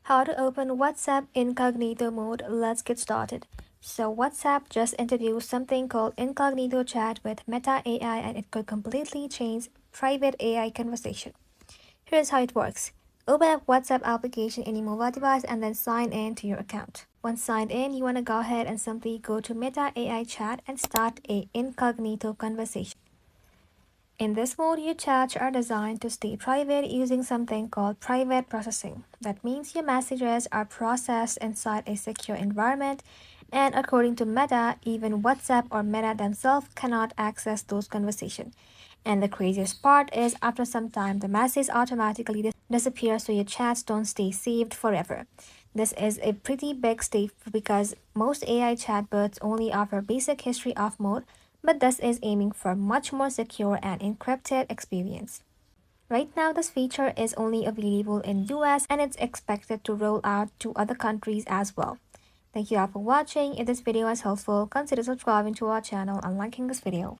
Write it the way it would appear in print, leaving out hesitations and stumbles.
How to open WhatsApp Incognito mode. Let's get started. So WhatsApp just introduced something called Incognito chat with Meta AI, and it could completely change private AI conversation. Here's how it works. Open up WhatsApp application in your mobile device and then sign in to your account. Once signed in, you want to go ahead and simply go to Meta AI chat and start a incognito conversation. In this mode, your chats are designed to stay private using something called private processing. That means your messages are processed inside a secure environment, and according to Meta, even WhatsApp or Meta themselves cannot access those conversations. And the craziest part is after some time, the message automatically disappears so your chats don't stay saved forever. This is a pretty big step because most AI chatbots only offer basic history off mode, but this is aiming for much more secure and encrypted experience. Right now, this feature is only available in US and it's expected to roll out to other countries as well. Thank you all for watching. If this video was helpful, consider subscribing to our channel and liking this video.